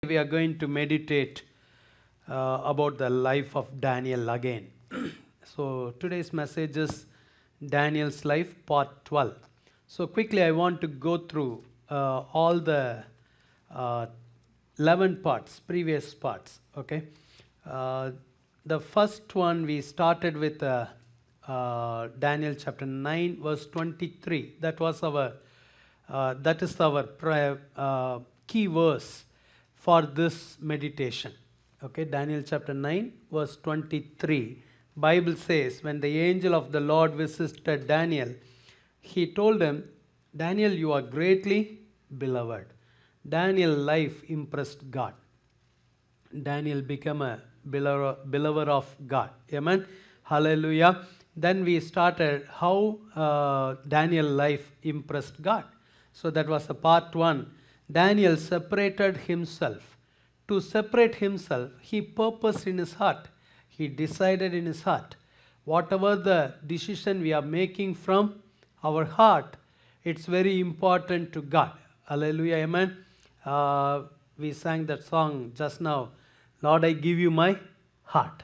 We are going to meditate about the life of Daniel again. So today's message is Daniel's life, part 12. So quickly, I want to go through all the 11 parts, previous parts. Okay, the first one we started with Daniel chapter 9, verse 23. That was our key verse for this meditation. Okay, Daniel chapter 9, verse 23. Bible says, when the angel of the Lord visited Daniel, he told him, Daniel, you are greatly beloved. Daniel's life impressed God. Daniel became a beloved of God. Amen. Hallelujah. Then we started how Daniel's life impressed God. So that was the part 1. Daniel separated himself. To separate himself, he purposed in his heart. He decided in his heart. Whatever the decision we are making from our heart, it's very important to God. Hallelujah. Amen. We sang that song just now. Lord, I give you my heart.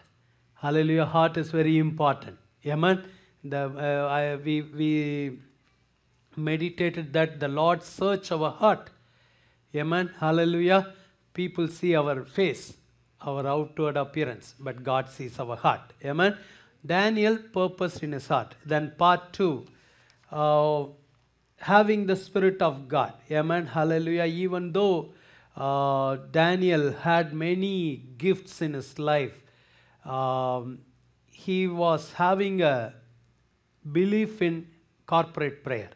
Hallelujah. Heart is very important. Amen. We meditated that the Lord search our heart. Amen. Hallelujah. People see our face, our outward appearance, but God sees our heart. Amen. Daniel purposed in his heart. Then part 2, having the Spirit of God. Amen. Hallelujah. Even though Daniel had many gifts in his life, he was having a belief in corporate prayer.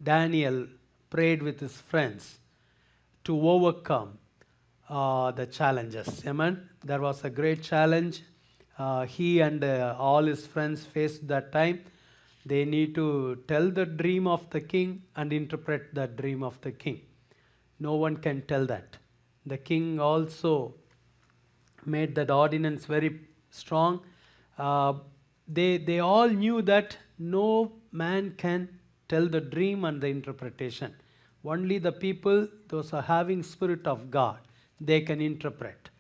Daniel prayed with his friends to overcome the challenges. Amen. There was a great challenge. He and all his friends faced that time. They need to tell the dream of the king and interpret the dream of the king. No one can tell that. The king also made that ordinance very strong. They all knew that no man can tell the dream and the interpretation. Only the people, those are having Spirit of God, they can interpret.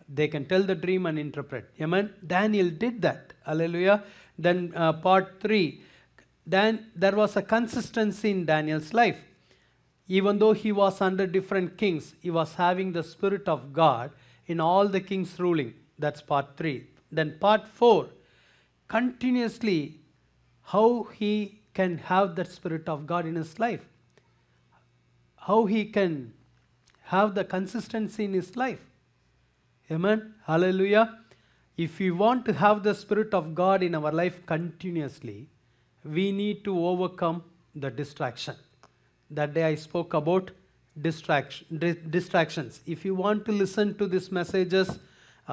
They can tell the dream and interpret. Amen. Daniel did that. Hallelujah. Then part 3. Then there was a consistency in Daniel's life. Even though he was under different kings, he was having the Spirit of God in all the kings ruling. That's part 3. Then part 4. Continuously, how he can have that Spirit of God in his life. How he can have the consistency in his life. Amen. Hallelujah. If we want to have the Spirit of God in our life continuously, we need to overcome the distraction. That day I spoke about distractions. If you want to listen to these messages,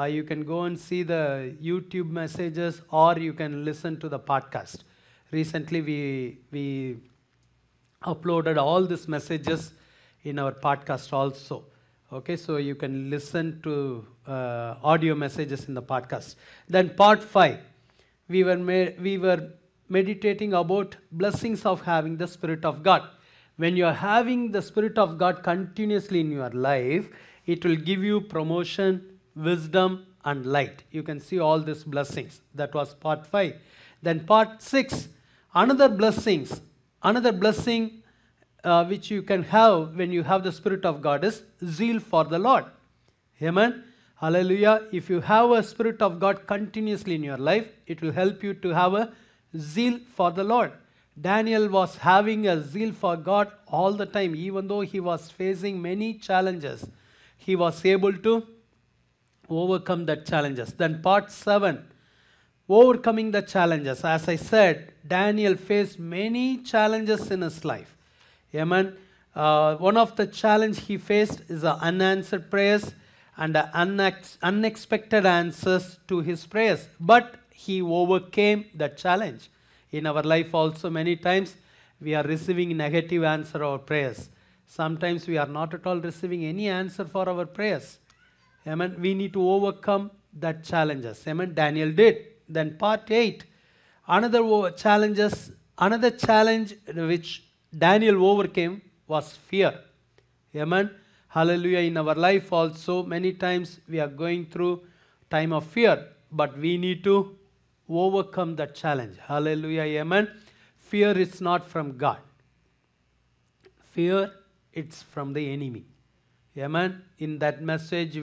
you can go and see the YouTube messages, or you can listen to the podcast. Recently we uploaded all these messages in our podcast also. Okay, so you can listen to audio messages in the podcast. Then part 5, we were meditating about blessings of having the Spirit of God. When you are having the Spirit of God continuously in your life, it will give you promotion, wisdom, and light. You can see all these blessings. That was part 5. Then part 6, another blessing which you can have when you have the Spirit of God is zeal for the Lord. Amen. Hallelujah. If you have a Spirit of God continuously in your life, it will help you to have a zeal for the Lord. Daniel was having a zeal for God all the time. Even though he was facing many challenges, he was able to overcome the challenges. Then part 7, overcoming the challenges. As I said, Daniel faced many challenges in his life. Amen. One of the challenge he faced is the unanswered prayers and the unexpected answers to his prayers. But he overcame that challenge. In our life also, many times we are receiving negative answer to our prayers. Sometimes we are not at all receiving any answer for our prayers. Amen. We need to overcome that challenges. Amen. Daniel did. Then part 8, another challenge which Daniel overcame was fear. Amen. Hallelujah. In our life also, many times we are going through time of fear, but we need to overcome that challenge. Hallelujah. Amen. Fear is not from God. Fear, it's from the enemy. Amen. In that message,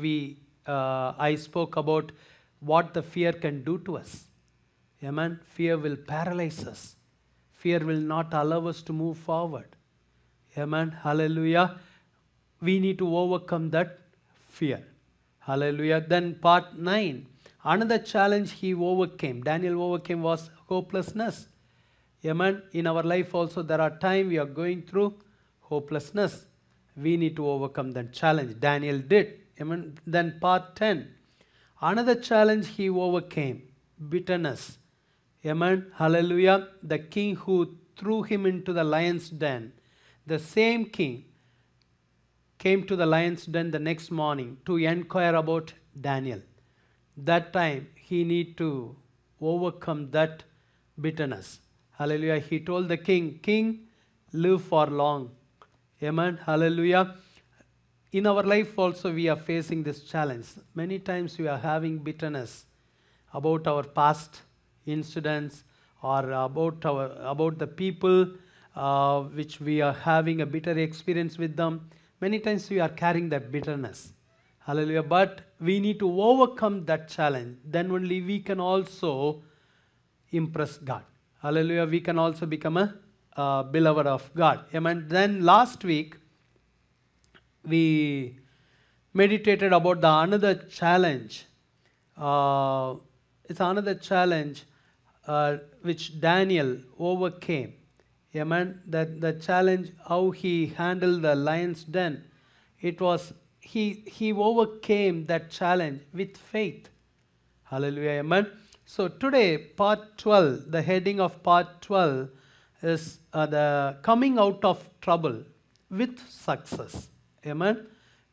I spoke about what the fear can do to us. Amen. Fear will paralyze us. Fear will not allow us to move forward. Amen. Hallelujah. We need to overcome that fear. Hallelujah. Then part 9. Another challenge he overcame, Daniel overcame, was hopelessness. Amen. In our life also there are times we are going through hopelessness. We need to overcome that challenge. Daniel did. Amen. Then part 10. Another challenge he overcame, bitterness. Amen. Hallelujah. The king who threw him into the lion's den, the same king came to the lion's den the next morning to inquire about Daniel. That time he need to overcome that bitterness. Hallelujah. He told the king, King, live for long. Amen. Hallelujah. In our life also we are facing this challenge. Many times we are having bitterness about our past incidents or about the people which we are having a bitter experience with them. Many times we are carrying that bitterness. Hallelujah. But we need to overcome that challenge. Then only we can also impress God. Hallelujah. We can also become a beloved of God. Amen. Then last week we meditated about the another challenge. It's another challenge which Daniel overcame. Amen. That the challenge, how he handled the lion's den, it was he overcame that challenge with faith. Hallelujah. Amen. So today, part 12, the heading of part 12 is the coming out of trouble with success. Amen.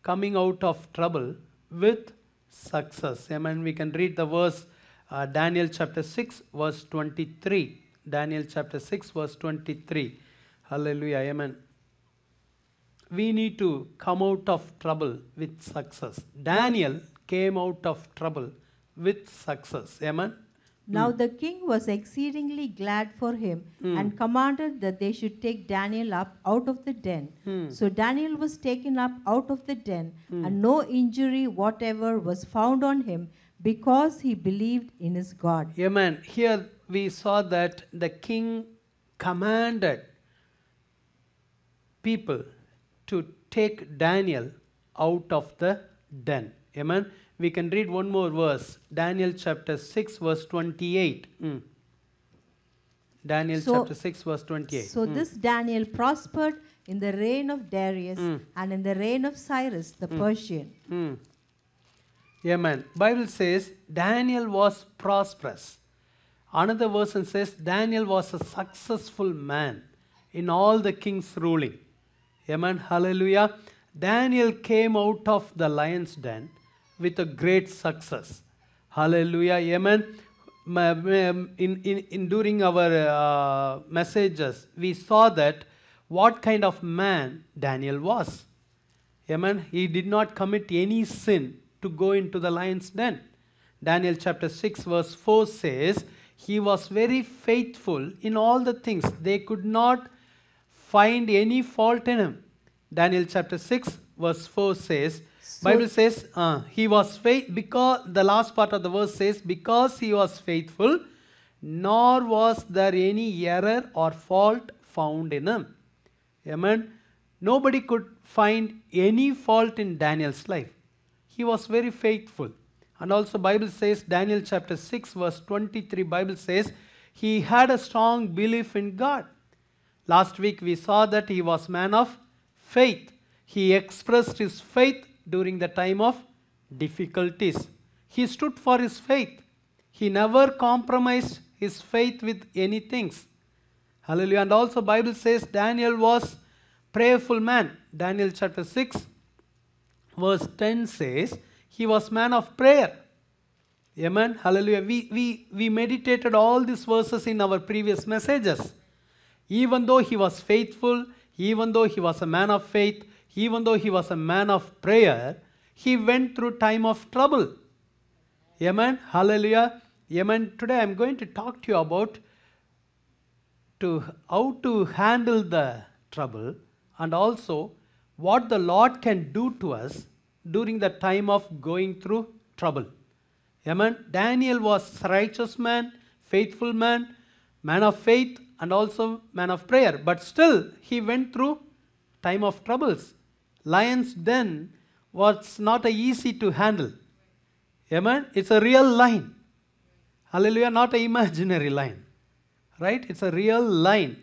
Coming out of trouble with success. Amen. We can read the verse Daniel chapter 6 verse 23. Daniel chapter 6 verse 23. Hallelujah. Amen. We need to come out of trouble with success. Daniel came out of trouble with success. Amen. Now the king was exceedingly glad for him and commanded that they should take Daniel up out of the den. So Daniel was taken up out of the den, and no injury whatever was found on him, because he believed in his God. Amen. Here we saw that the king commanded people to take Daniel out of the den. Amen. We can read one more verse. Daniel chapter 6 verse 28. Daniel chapter 6 verse 28. So this Daniel prospered in the reign of Darius and in the reign of Cyrus the Persian. Amen. Bible says Daniel was prosperous. Another version says Daniel was a successful man in all the king's ruling. Amen. Hallelujah. Daniel came out of the lion's den with a great success. Hallelujah. Amen. During our messages, we saw that what kind of man Daniel was. Amen. He did not commit any sin to go into the lion's den. Daniel chapter 6 verse 4 says, he was very faithful in all the things. They could not find any fault in him. Daniel chapter 6 verse 4 says, Bible says he was faithful, because the last part of the verse says, because he was faithful, nor was there any error or fault found in him. Amen. Nobody could find any fault in Daniel's life. He was very faithful. And also Bible says, Daniel chapter 6 verse 23, Bible says, he had a strong belief in God. Last week we saw that he was man of faith. He expressed his faith during the time of difficulties. He stood for his faith. He never compromised his faith with any things. Hallelujah. And also Bible says Daniel was prayerful man. Daniel chapter 6 verse 10 says he was man of prayer. Amen. Hallelujah. We meditated all these verses in our previous messages. Even though he was faithful, even though he was a man of faith, even though he was a man of prayer, he went through time of trouble. Amen. Hallelujah. Amen. Today I'm going to talk to you about how to handle the trouble, and also what the Lord can do to us during the time of going through trouble. Amen. Daniel was a righteous man, faithful man, man of faith, and also man of prayer. But still, he went through time of troubles. Lion's den was not easy to handle. Amen. It's a real lion. Hallelujah. Not an imaginary lion. Right? It's a real lion.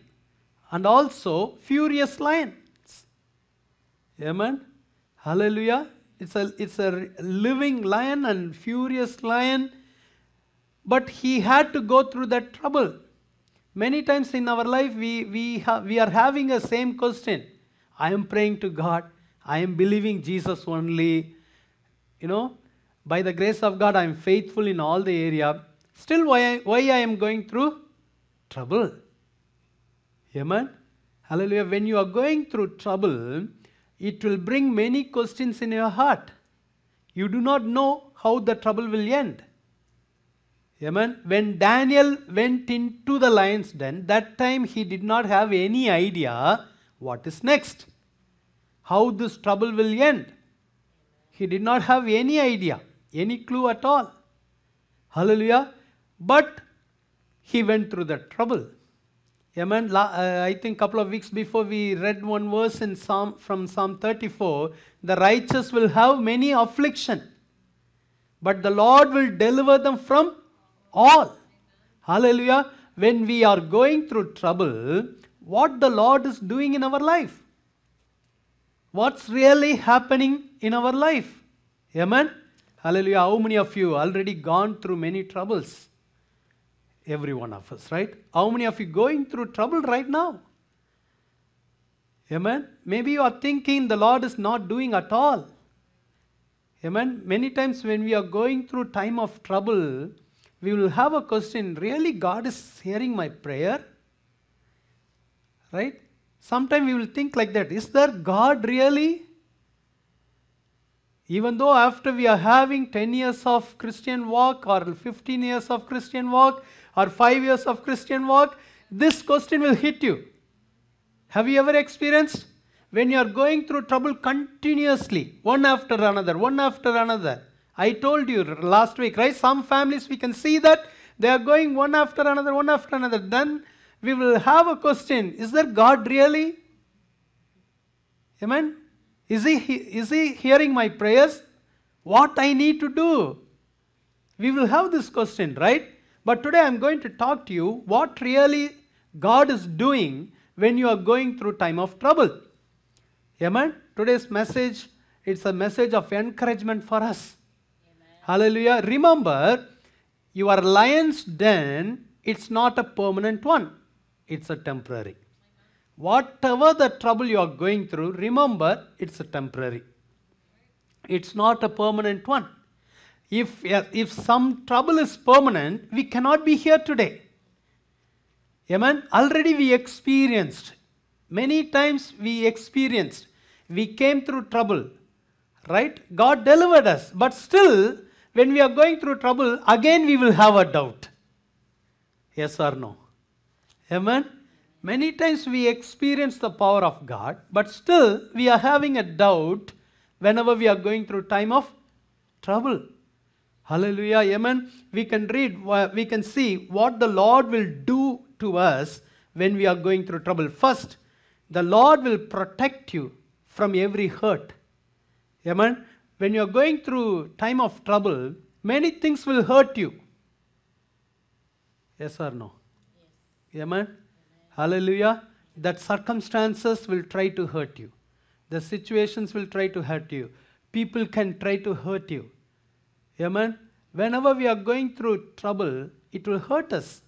And also furious lions. Amen. Hallelujah. It's a living lion and furious lion. But he had to go through that trouble. Many times in our life we are having a same question. I am praying to God. I am believing Jesus only. By the grace of God I am faithful in all the area. Still why I am going through trouble? Amen. Hallelujah. When you are going through trouble, it will bring many questions in your heart. You do not know how the trouble will end. Amen. When Daniel went into the lion's den, that time he did not have any idea what is next, how this trouble will end. He did not have any idea, any clue at all. Hallelujah. But he went through the trouble. Amen. I think a couple of weeks before we read one verse in from Psalm 34, the righteous will have many affliction, but the Lord will deliver them from all. Hallelujah. When we are going through trouble, what the Lord is doing in our life? What's really happening in our life? Amen. Hallelujah. How many of you already gone through many troubles? Every one of us, right? How many of you going through trouble right now? Amen. Maybe you are thinking the Lord is not doing at all. Amen. Many times when we are going through time of trouble, we will have a question, really God is hearing my prayer? Right? Sometimes we will think like that, is there God really? Even though after we are having 10 years of Christian walk or 15 years of Christian walk or 5 years of Christian walk, this question will hit you. Have you ever experienced when you are going through trouble continuously, one after another, one after another? I told you last week, right? Some families we can see that they are going one after another, one after another. Then we will have a question, is there God really? Amen? Is he hearing my prayers? What I need to do? We will have this question, right? But today I am going to talk to you what really God is doing when you are going through time of trouble. Amen? Today's message, it's a message of encouragement for us. Amen. Hallelujah. Remember, your lion's den, it's not a permanent one. It's a temporary. Whatever the trouble you are going through, remember, it's a temporary. It's not a permanent one. If some trouble is permanent, we cannot be here today. Amen. Already we experienced. Many times we came through trouble. Right? God delivered us. But still, when we are going through trouble, again we will have a doubt. Yes or no? Amen. Many times we experience the power of God, but still we are having a doubt whenever we are going through time of trouble. Hallelujah. Amen. We can read, we can see what the Lord will do to us when we are going through trouble. First, the Lord will protect you from every hurt. Amen. When you are going through time of trouble, many things will hurt you. Yes or no? Yes. Amen. Hallelujah. That circumstances will try to hurt you. The situations will try to hurt you. People can try to hurt you. Amen. Whenever we are going through trouble, it will hurt us.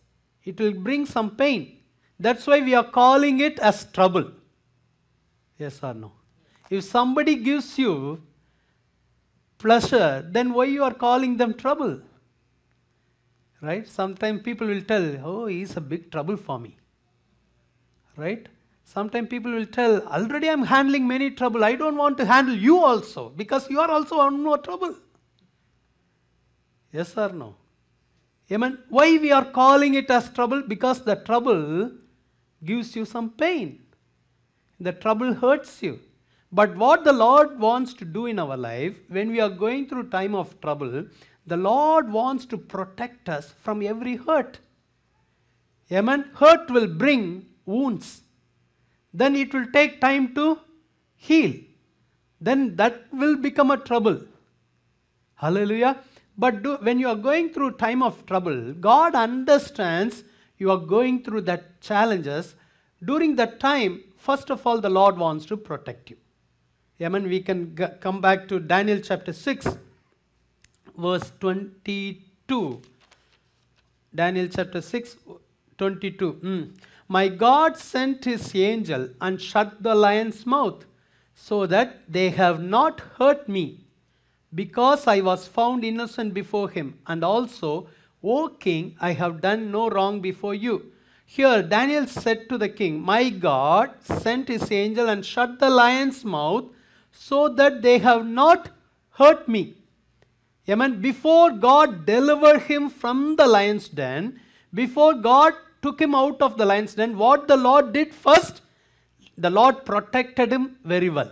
It will bring some pain. That's why we are calling it as trouble. Yes or no? If somebody gives you pleasure, then why you are calling them trouble? Right? Sometimes people will tell, oh, he's a big trouble for me. Right? Sometimes people will tell, already I'm handling many trouble. I don't want to handle you also because you are also on more trouble. Yes or no? Amen. Why we are calling it as trouble? Because the trouble gives you some pain. The trouble hurts you. But what the Lord wants to do in our life, when we are going through time of trouble, the Lord wants to protect us from every hurt. Amen. Hurt will bring wounds. Then it will take time to heal. Then that will become a trouble. Hallelujah. But when you are going through time of trouble, God understands you are going through that challenges. During that time, first of all, the Lord wants to protect you. Amen. We can come back to Daniel chapter 6, verse 22. Daniel chapter 6, 22. My God sent his angel and shut the lion's mouth, so that they have not hurt me, because I was found innocent before him. And also, O king, I have done no wrong before you. Here Daniel said to the king, my God sent his angel and shut the lion's mouth, so that they have not hurt me. Amen. Before God delivered him from the lion's den, before God took him out of the lion's den, what the Lord did first? The Lord protected him very well.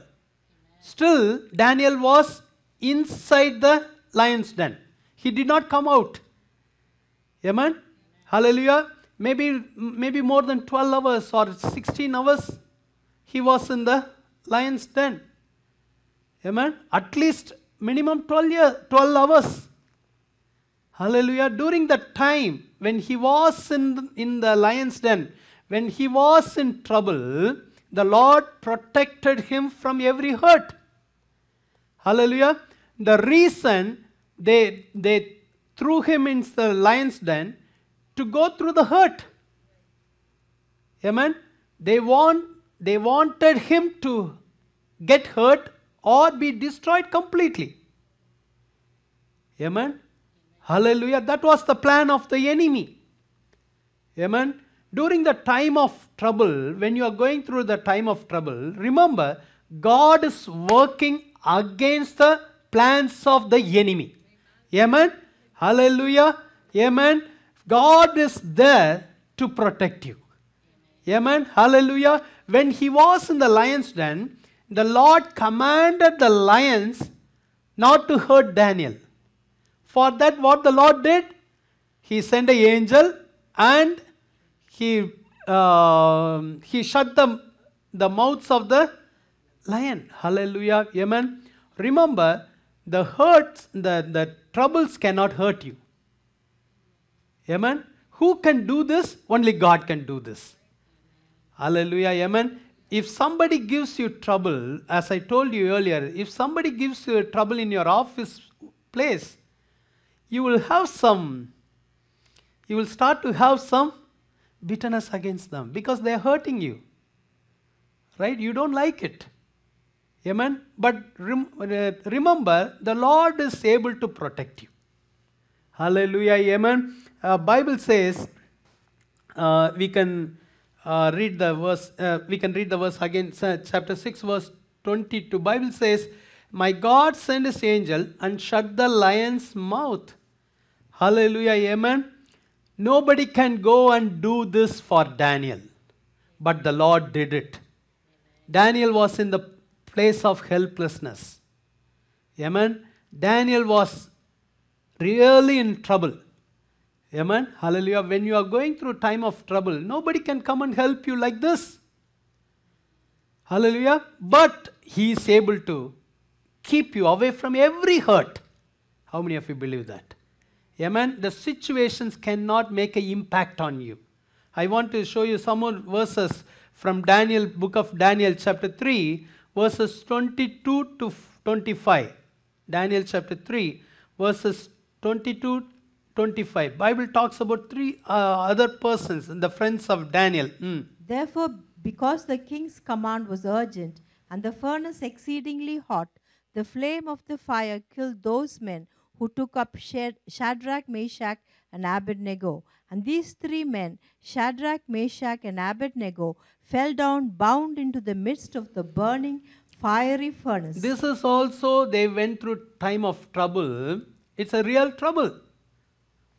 Still, Daniel was inside the lion's den. He did not come out. Amen. Hallelujah. Maybe more than 12 hours or 16 hours he was in the lion's den. Amen. At least minimum 12 hours. Hallelujah. During that time when he was in the lion's den, when he was in trouble, the Lord protected him from every hurt. Hallelujah. The reason they threw him into the lion's den, to go through the hurt. Amen. They wanted him to get hurt or be destroyed completely. Amen. Hallelujah. That was the plan of the enemy. Amen. During the time of trouble, when you are going through the time of trouble, remember, God is working against the plans of the enemy. Amen. Hallelujah. Amen. God is there to protect you. Amen. Hallelujah. When he was in the lion's den, the Lord commanded the lions not to hurt Daniel. For that, what the Lord did? He sent an angel and he shut the mouths of the lion. Hallelujah. Amen. Remember, the hurts, the troubles cannot hurt you. Amen. Who can do this? Only God can do this. Hallelujah. Amen. If somebody gives you trouble, as I told you earlier, if somebody gives you trouble in your office place, you will start to have some bitterness against them because they are hurting you. Right? You don't like it. Amen. But remember, the Lord is able to protect you. Hallelujah. Amen. Bible says, we can read the verse again, chapter 6, verse 22. Bible says, my God sent his angel and shut the lion's mouth. Hallelujah. Amen. Nobody can go and do this for Daniel, but the Lord did it. Daniel was in the place of helplessness. Amen. Daniel was really in trouble. Amen. Hallelujah. When you are going through time of trouble, nobody can come and help you like this. Hallelujah. But he is able to keep you away from every hurt. How many of you believe that? Amen. The situations cannot make an impact on you. I want to show you some more verses from Daniel, book of Daniel chapter 3, verses 22 to 25. Daniel chapter 3, verses 22 25. Bible talks about three other persons, the friends of Daniel. Therefore, because the king's command was urgent and the furnace exceedingly hot, the flame of the fire killed those men who took up Shadrach, Meshach, and Abednego. And these three men, Shadrach, Meshach, and Abednego, fell down bound into the midst of the burning fiery furnace. This is also, they went through time of trouble. It's a real trouble.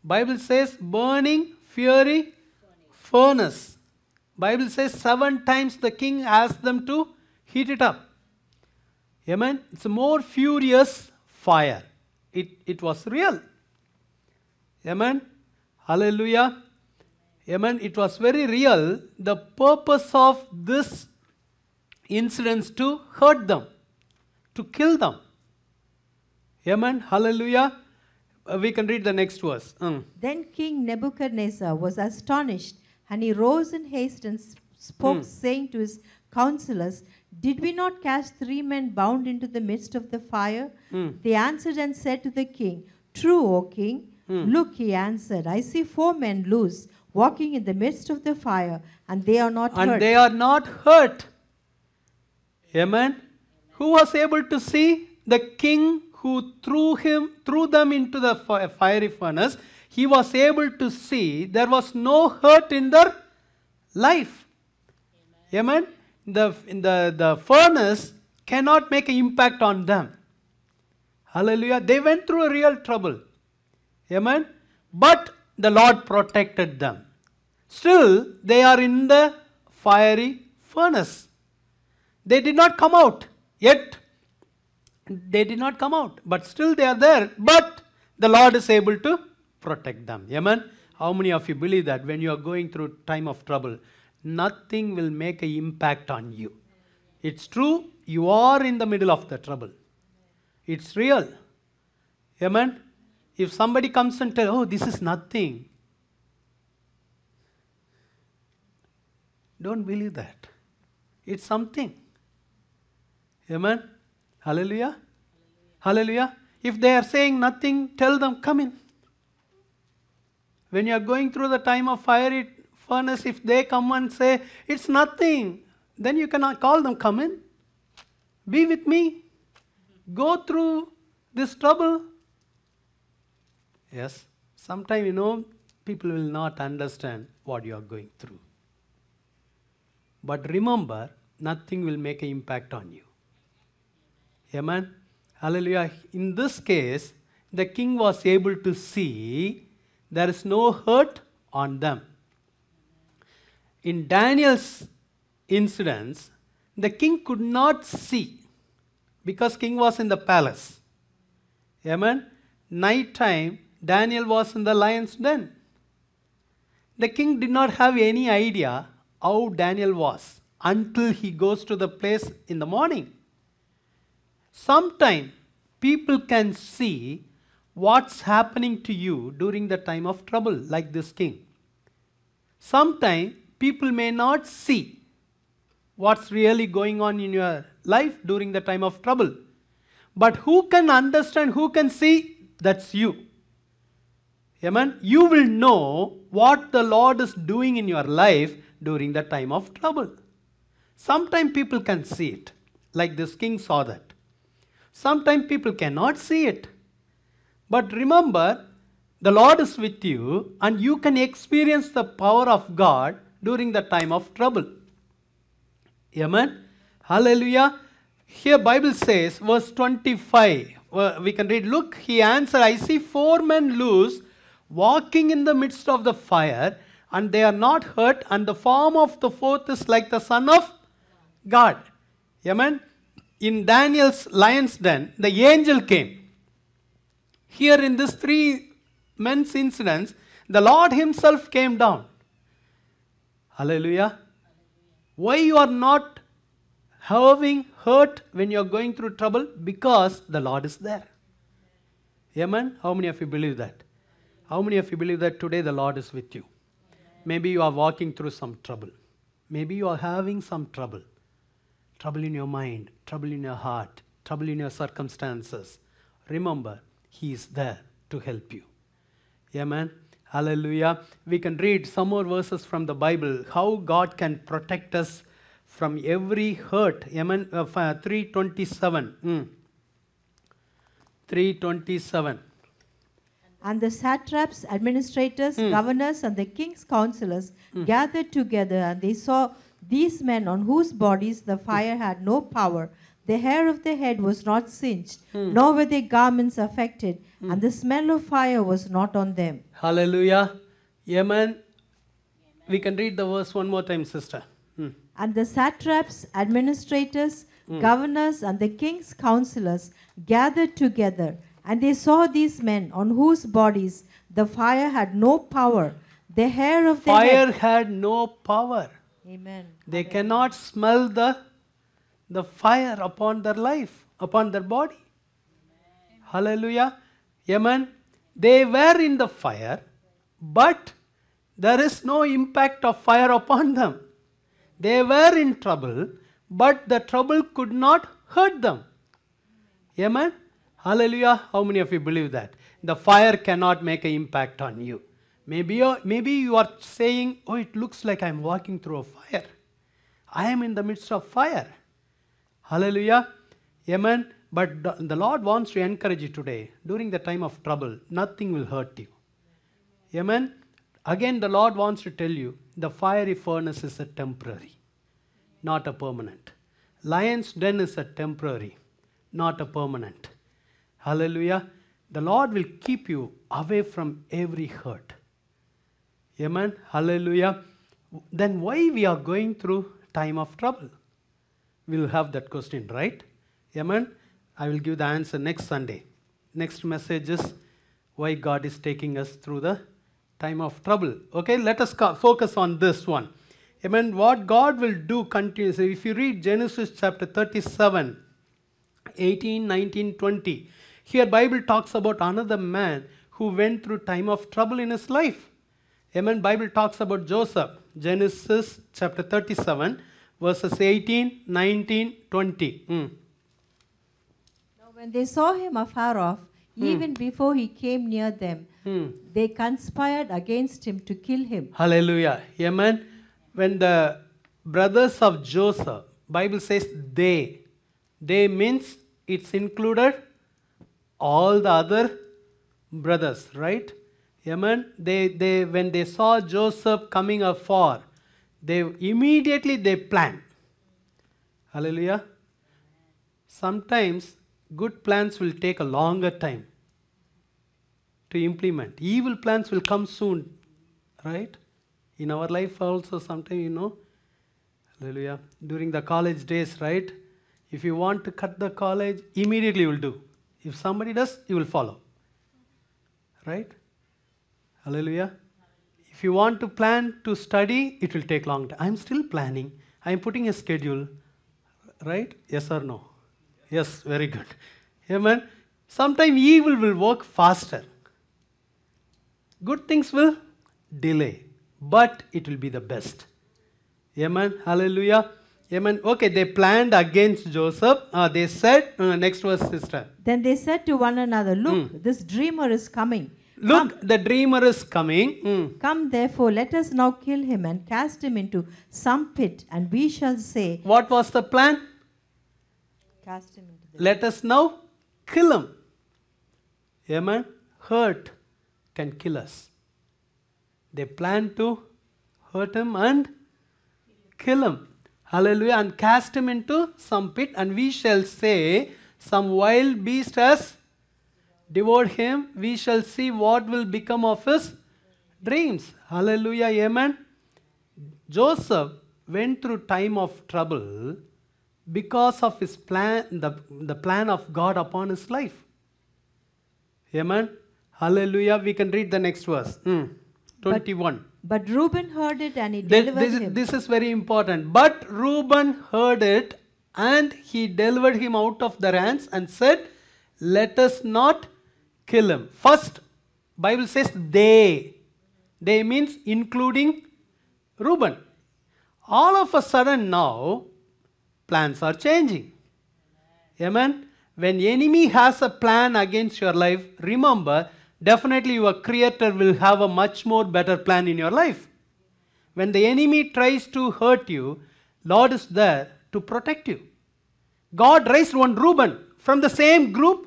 Bible says burning fiery furnace. Bible says 7 times the king asked them to heat it up. Amen. It's a more furious fire. It was real. Amen. Hallelujah. Amen. It was very real. The purpose of this incident to hurt them, to kill them. Amen. Hallelujah. We can read the next verse. Then King Nebuchadnezzar was astonished, and he rose in haste and spoke, saying to his counselors, "Did we not cast 3 men bound into the midst of the fire?" They answered and said to the king, "True, O king." Look, he answered, "I see 4 men loose, walking in the midst of the fire, and they are not hurt. And they are not hurt. Amen. Who was able to see? The king who threw them into the fiery furnace. He was able to see there was no hurt in their life. Amen. The furnace cannot make an impact on them. Hallelujah. They went through a real trouble. Amen. But the Lord protected them. Still, they are in the fiery furnace. They did not come out. Yet, they did not come out. But still they are there. But the Lord is able to protect them. Amen. How many of you believe that when you are going through time of trouble, nothing will make an impact on you? It's true. You are in the middle of the trouble. It's real. Amen. If somebody comes and tells, "Oh, this is nothing," don't believe that. It's something. Amen. Hallelujah. Hallelujah. If they are saying nothing, tell them, "Come in." When you are going through the time of fiery furnace, if they come and say, "It's nothing," then you cannot call them, "Come in. Be with me. Go through this trouble." Yes. Sometimes, people will not understand what you are going through. But remember, nothing will make an impact on you. Amen. Hallelujah. In this case, the king was able to see there is no hurt on them. In Daniel's incidents, the king could not see because king was in the palace. Amen. Night time, Daniel was in the lion's den. The king did not have any idea how Daniel was until he goes to the place in the morning. Sometimes people can see what's happening to you during the time of trouble, like this king. Sometimes people may not see what's really going on in your life during the time of trouble. But who can understand, who can see? That's you. Amen. You will know what the Lord is doing in your life during the time of trouble. Sometimes people can see it, like this king saw that. Sometimes people cannot see it. But remember, the Lord is with you and you can experience the power of God during the time of trouble. Amen. Hallelujah. Here Bible says, verse 25, we can read, "Look, he answered, I see 4 men loose, walking in the midst of the fire, and they are not hurt, and the form of the 4th is like the Son of God." Amen. In Daniel's lion's den, the angel came. Here in this 3 men's incidents, the Lord himself came down. Hallelujah. Why you are not having hurt when you are going through trouble? Because the Lord is there. Amen. How many of you believe that? How many of you believe that today the Lord is with you? Maybe you are walking through some trouble. Maybe you are having some trouble. Trouble in your mind, trouble in your heart, trouble in your circumstances. Remember, he is there to help you. Amen. Hallelujah. We can read some more verses from the Bible, how God can protect us from every hurt. Amen. 3:27. 3:27. And the satraps, administrators, governors, and the king's counselors gathered together, and they saw these men on whose bodies the fire had no power. The hair of their head was not singed, nor were their garments affected, and the smell of fire was not on them. Hallelujah. Amen. We can read the verse one more time, sister. And the satraps, administrators, governors, and the king's counselors gathered together, and they saw these men on whose bodies the fire had no power. The hair of their Fire head. had no power. Amen. They cannot smell the fire upon their life, upon their body. Hallelujah. Amen. They were in the fire, but there is no impact of fire upon them. They were in trouble, but the trouble could not hurt them. Amen. Hallelujah. How many of you believe that? The fire cannot make an impact on you. Maybe you are saying, oh, it looks like I'm walking through a fire. I am in the midst of fire. Hallelujah. Amen. But the Lord wants to encourage you today. During the time of trouble, nothing will hurt you. Amen. Again, the Lord wants to tell you, the fiery furnace is a temporary, not a permanent. Lion's den is a temporary, not a permanent. Hallelujah. The Lord will keep you away from every hurt. Amen. Hallelujah. Then why we are going through time of trouble? We'll have that question, right? Amen. I will give the answer next Sunday. Next message is why God is taking us through the time of trouble. Okay, let us focus on this one. Amen. What God will do continuously. If you read Genesis chapter 37, 18, 19, 20, here Bible talks about another man who went through time of trouble in his life. Amen. Bible talks about Joseph. Genesis chapter 37, verses 18, 19, 20. Now when they saw him afar off, even before he came near them, they conspired against him to kill him. Hallelujah. Amen. When the brothers of Joseph, Bible says they means it's included all the other brothers, right? Amen. They when they saw Joseph coming afar, they immediately planned. Hallelujah. Sometimes good plans will take a longer time to implement. Evil plans will come soon, right? In our life also sometimes, hallelujah, during the college days, right? If you want to cut the college, immediately you will do. If somebody does, you will follow. Right? Hallelujah. If you want to plan to study, it will take long time. I'm still planning. I'm putting a schedule. Right? Yes or no? Yes, very good. Amen. Sometimes evil will work faster. Good things will delay, but it will be the best. Amen. Hallelujah. Amen. Okay, they planned against Joseph. They said, next verse, sister. Then they said to one another, look, this dreamer is coming. Look, the dreamer is coming. Come therefore, let us now kill him and cast him into some pit, and we shall say. What was the plan? Cast him into the Let us now kill him. Amen. Hurt can kill us. They planned to hurt him and kill him. Hallelujah. And cast him into some pit, and we shall say, some wild beast has devoured him. We shall see what will become of his dreams. Hallelujah. Amen. Joseph went through time of trouble because of his plan, the plan of God upon his life. Amen. Hallelujah. We can read the next verse. 21. But Reuben heard it and he delivered him. This is very important. But Reuben heard it and he delivered him out of their hands and said, let us not kill him. First, Bible says they. They means including Reuben. All of a sudden now, plans are changing. Amen. When enemy has a plan against your life, remember, definitely your Creator will have a much more better plan in your life. When the enemy tries to hurt you, Lord is there to protect you. God raised one Reuben from the same group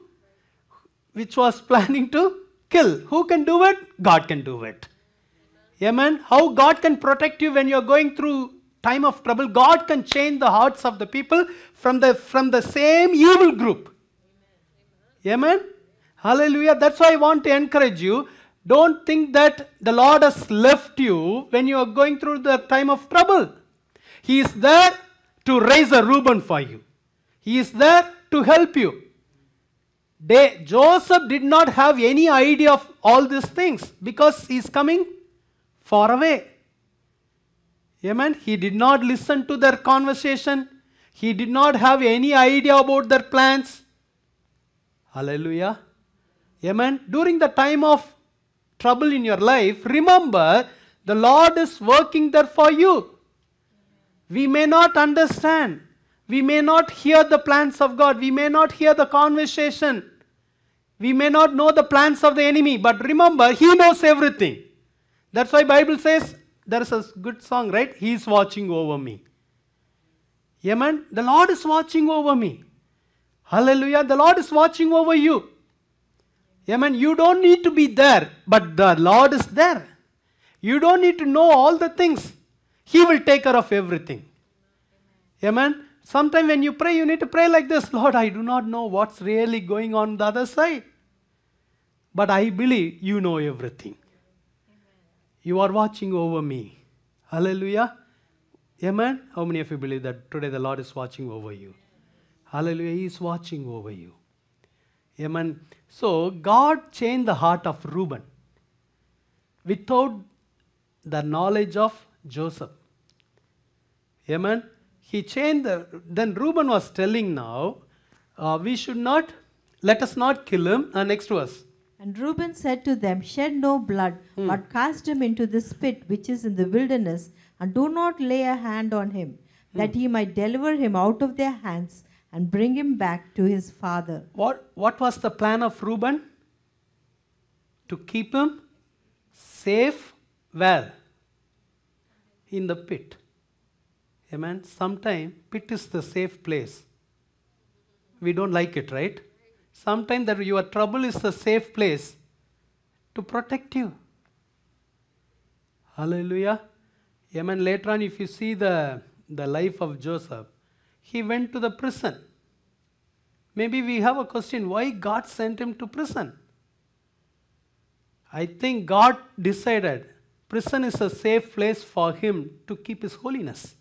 which was planning to kill. Who can do it? God can do it. Amen. How God can protect you when you're going through time of trouble. God can change the hearts of the people from the same evil group. Amen. Hallelujah. That's why I want to encourage you. Don't think that the Lord has left you when you are going through the time of trouble. He is there to raise a Reuben for you. He is there to help you. Joseph did not have any idea of all these things because he is coming far away. Amen. He did not listen to their conversation. He did not have any idea about their plans. Hallelujah. Amen. During the time of trouble in your life, remember the Lord is working there for you. We may not understand. We may not hear the plans of God. We may not hear the conversation. We may not know the plans of the enemy. But remember, He knows everything. That's why Bible says, there is a good song, right? He is watching over me. Amen. The Lord is watching over me. Hallelujah. The Lord is watching over you. Amen. You don't need to be there, but the Lord is there. You don't need to know all the things. He will take care of everything. Amen. Sometimes when you pray, you need to pray like this. Lord, I do not know what's really going on the other side. But I believe you know everything. You are watching over me. Hallelujah. Amen. How many of you believe that today the Lord is watching over you? Hallelujah. He is watching over you. Amen. So God changed the heart of Reuben without the knowledge of Joseph. Amen. He changed then Reuben was telling now, let us not kill him. Next verse. And Reuben said to them, Shed no blood, but cast him into this pit which is in the wilderness, and do not lay a hand on him, that he might deliver him out of their hands and bring him back to his father. What was the plan of Reuben? To keep him safe where? In the pit. Amen. Sometimes pit is the safe place. We don't like it, right? Sometimes that your trouble is the safe place to protect you. Hallelujah. Amen. Later on, if you see the life of Joseph, he went to the prison. Maybe we have a question, why God sent him to prison? I think God decided prison is a safe place for him to keep his holiness.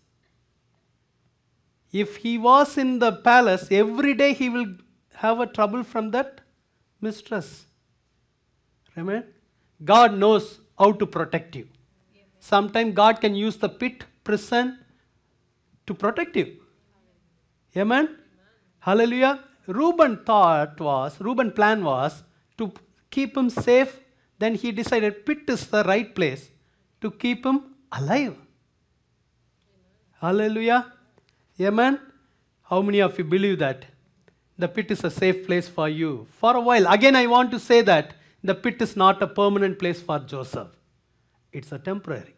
If he was in the palace, every day he will have a trouble from that mistress. Amen. God knows how to protect you. Sometimes God can use the pit, prison to protect you. Amen. Hallelujah. Reuben's plan was to keep him safe. Then he decided pit is the right place to keep him alive. Hallelujah. Amen. How many of you believe that? The pit is a safe place for you. For a while. Again, I want to say that the pit is not a permanent place for Joseph. It's a temporary.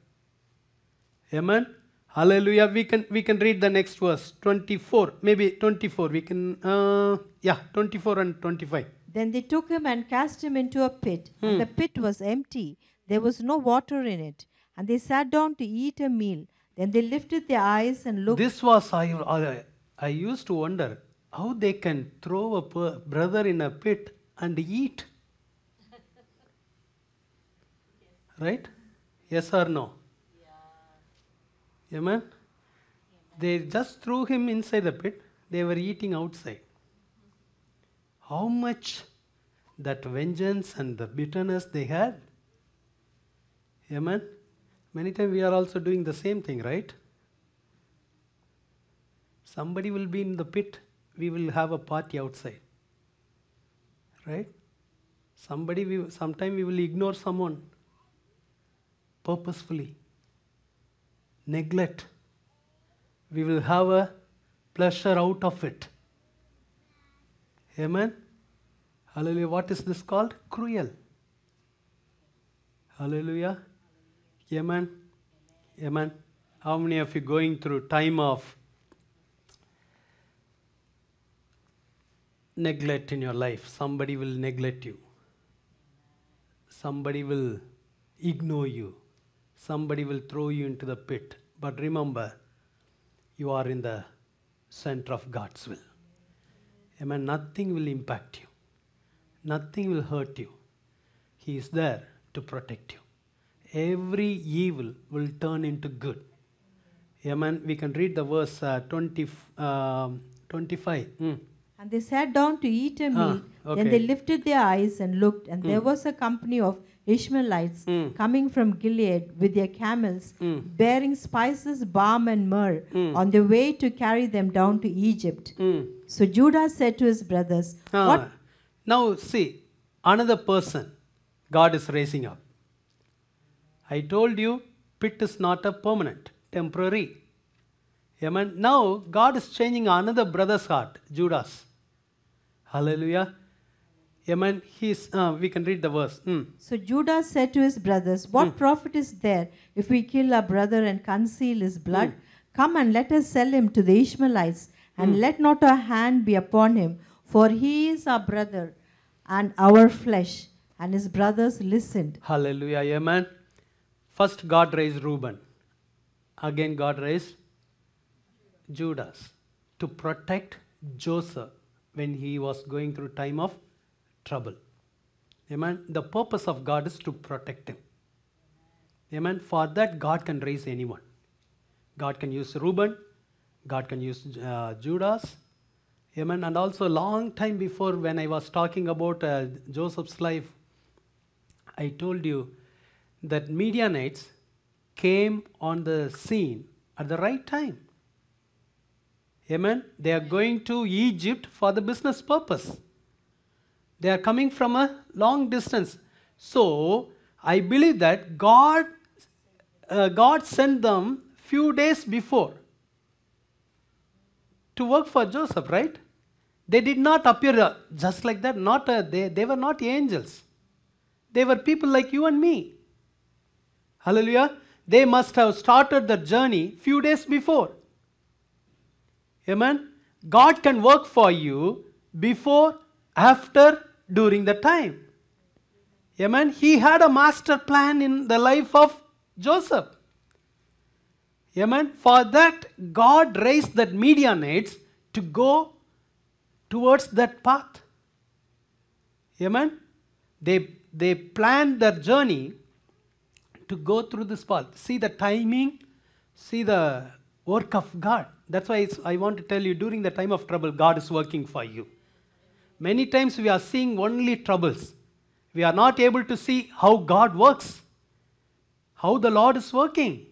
Amen. Hallelujah. We can read the next verse. 24. Maybe 24. 24 and 25. Then they took him and cast him into a pit. And the pit was empty. There was no water in it. And they sat down to eat a meal. Then they lifted their eyes and looked. This was, I used to wonder how they can throw a brother in a pit and eat. Right? Yes or no? Yeah. Amen? They just threw him inside the pit. They were eating outside. How much that vengeance and the bitterness they had. Amen? Many times we are also doing the same thing, right? Somebody will be in the pit. We will have a party outside. Right? Sometimes we will ignore someone purposefully. Neglect. We will have a pleasure out of it. Amen? Hallelujah. What is this called? Cruel. Hallelujah. Amen. Amen. How many of you going through time of neglect in your life? Somebody will neglect you. somebody will ignore you. Somebody will throw you into the pit. But remember, you are in the center of God's will. Amen. Nothing will impact you. Nothing will hurt you. He is there to protect you. Every evil will turn into good. Amen. We can read the verse 25. And they sat down to eat a meal. okay. Then they lifted their eyes and looked, and there was a company of Ishmaelites coming from Gilead with their camels, bearing spices, balm, and myrrh, on their way to carry them down to Egypt. So Judah said to his brothers, "What?" Now see, another person God is raising up. I told you, pit is not a permanent, temporary. Amen. Now God is changing another brother's heart, Judah's. Hallelujah. Amen. We can read the verse. So Judah said to his brothers, "What profit is there if we kill our brother and conceal his blood? Come and let us sell him to the Ishmaelites, and let not our hand be upon him, for he is our brother and our flesh." And his brothers listened. Hallelujah. Amen. First God raised Reuben. Again God raised Judas to protect Joseph when he was going through time of trouble. Amen. The purpose of God is to protect him. Amen. For that God can raise anyone. God can use Reuben. God can use Judas. Amen. And also long time before, when I was talking about Joseph's life, I told you that Midianites came on the scene at the right time. Amen. They are going to Egypt for the business purpose. They are coming from a long distance. So, I believe that God sent them few days before to work for Joseph, right? They did not appear just like that. They were not angels. They were people like you and me. Hallelujah. They must have started the journey few days before. Amen. God can work for you before, after, during the time. Amen. He had a master plan in the life of Joseph. Amen. For that, God raised that Midianites to go towards that path. Amen. They planned their journey to go through this path. See the timing, see the work of God. That's why I want to tell you, during the time of trouble, God is working for you. Many times we are seeing only troubles. We are not able to see how God works, how the Lord is working.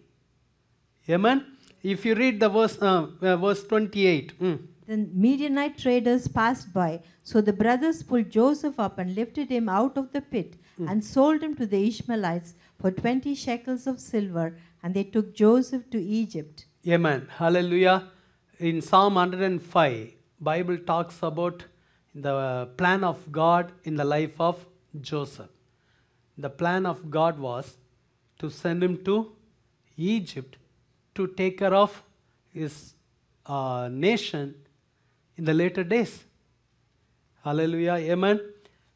Amen. If you read the verse 28. The Midianite traders passed by, so the brothers pulled Joseph up and lifted him out of the pit and sold him to the Ishmaelites for 20 shekels of silver, and they took Joseph to Egypt. Amen. Hallelujah. In Psalm 105, Bible talks about the plan of God in the life of Joseph. The plan of God was to send him to Egypt to take care of his nation in the later days. Hallelujah. Amen.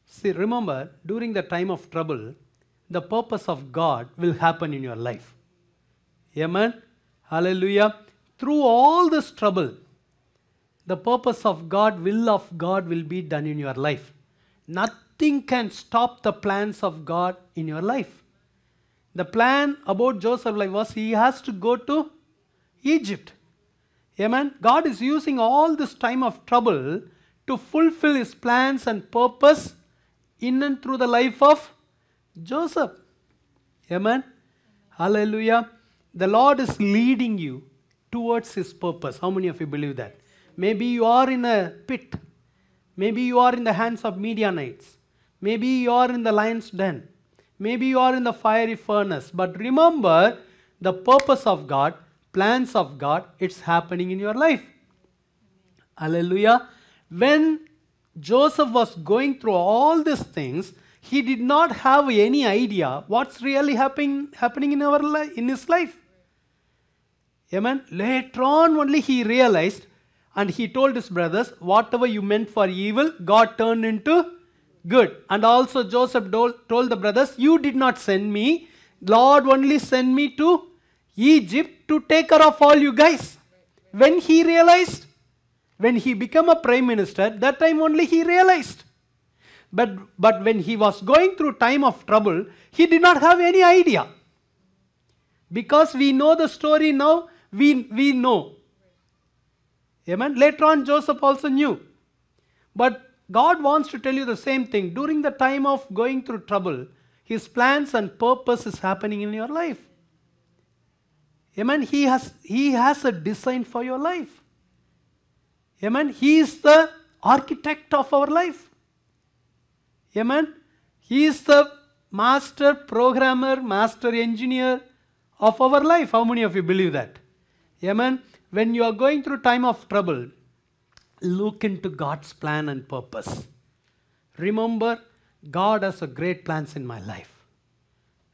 See, remember, during the time of trouble, the purpose of God will happen in your life. Amen. Hallelujah. Through all this trouble, the purpose of God, will of God will be done in your life. Nothing can stop the plans of God in your life. The plan about Joseph's life was he has to go to Egypt. Amen. God is using all this time of trouble to fulfill his plans and purpose in and through the life of Joseph. Amen. Hallelujah. The Lord is leading you towards his purpose. How many of you believe that? Maybe you are in a pit. Maybe you are in the hands of Midianites. Maybe you are in the lion's den. Maybe you are in the fiery furnace. But remember, the purpose of God, plans of God, it's happening in your life. Hallelujah. When Joseph was going through all these things, he did not have any idea what's really happening in his life. Amen. Later on only he realized, and he told his brothers, whatever you meant for evil, God turned into Good. And also Joseph told the brothers, you did not send me. Lord only sent me to Egypt to take care of all you guys. When he realized, when he became a prime minister, that time only he realized. But when he was going through time of trouble, he did not have any idea. Because we know the story now, we know. Amen. Later on, Joseph also knew. But God wants to tell you the same thing. During the time of going through trouble, His plans and purpose is happening in your life. Amen. He has a design for your life. Amen. He is the architect of our life. Amen. He is the master programmer, master engineer of our life. How many of you believe that? Amen. When you are going through time of trouble, look into God's plan and purpose. Remember, God has a great plans in my life.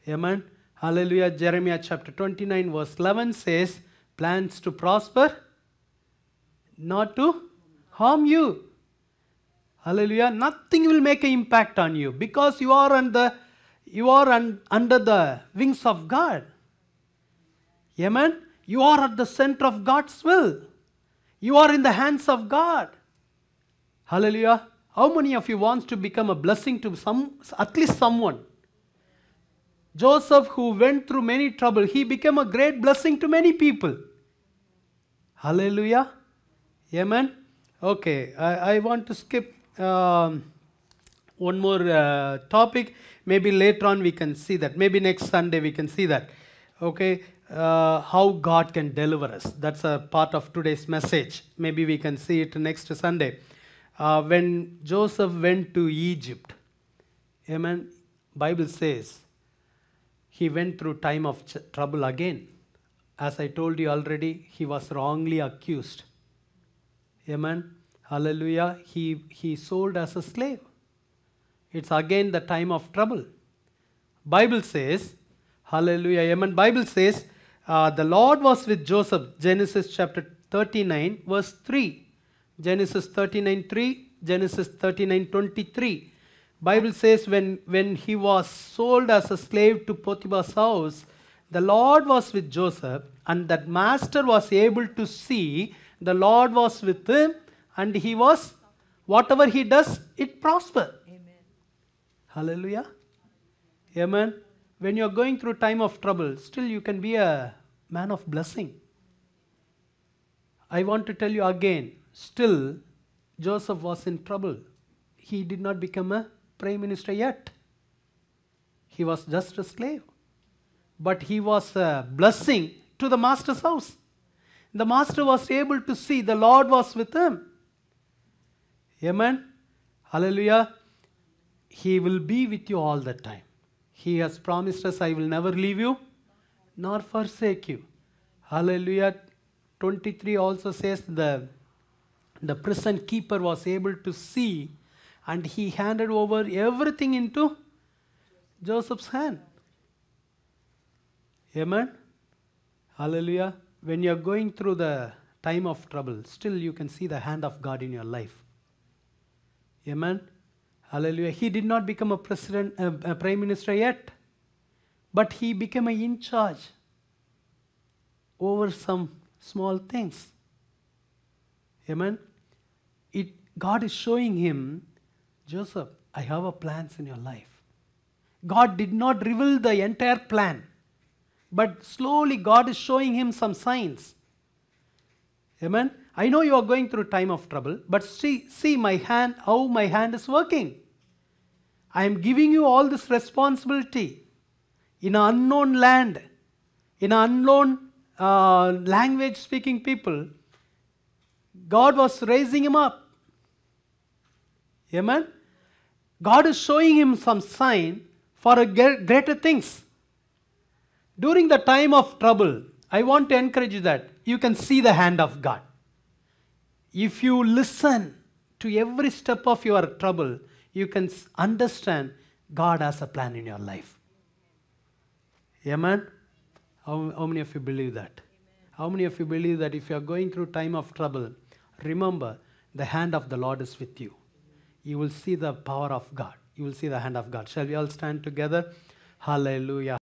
Amen. Hallelujah. Jeremiah chapter 29 verse 11 says, plans to prosper, not to harm you. Hallelujah. Nothing will make an impact on you because you are under the wings of God. Amen. You are at the center of God's will. You are in the hands of God. Hallelujah. How many of you wants to become a blessing to at least someone? Joseph, who went through many trouble, he became a great blessing to many people. Hallelujah. Amen. Okay, I want to skip one more topic. Maybe later on we can see that. Maybe next Sunday we can see that. Okay, how God can deliver us. That's a part of today's message. Maybe we can see it next Sunday. When Joseph went to Egypt, amen, Bible says he went through time of trouble again. As I told you already, he was wrongly accused. Amen. Hallelujah. He sold as a slave. It's again the time of trouble. Bible says, hallelujah, amen. Bible says, the Lord was with Joseph. Genesis chapter 39 verse 3. Genesis 39:3, Genesis 39:23. Bible says when he was sold as a slave to Potiphar's house, the Lord was with Joseph, and that master was able to see the Lord was with him, and he was, whatever he does, it prosper. Amen. Hallelujah. Amen. When you are going through time of trouble, still you can be a man of blessing. I want to tell you again, still Joseph was in trouble. He did not become a prime minister yet. He was just a slave. But he was a blessing to the master's house. The master was able to see the Lord was with him. Amen. Hallelujah. He will be with you all the time. He has promised us, I will never leave you nor forsake you. Hallelujah. 23 also says the prison keeper was able to see, and he handed over everything into Joseph's hand. Amen. Hallelujah. When you are going through the time of trouble, still you can see the hand of God in your life. Amen. Hallelujah. He did not become a prime minister yet, but he became in charge over some small things. Amen. God is showing him, Joseph, I have a plans in your life. God did not reveal the entire plan, but slowly God is showing him some signs. Amen. I know you are going through time of trouble, but see my hand, how my hand is working. I am giving you all this responsibility in an unknown land, in an unknown language speaking people. God was raising him up. Amen. God is showing him some sign for greater things. During the time of trouble, I want to encourage you that you can see the hand of God. If you listen to every step of your trouble, you can understand God has a plan in your life. Amen. How many of you believe that? Amen. How many of you believe that if you are going through time of trouble, remember the hand of the Lord is with you. You will see the power of God. You will see the hand of God. Shall we all stand together? Hallelujah.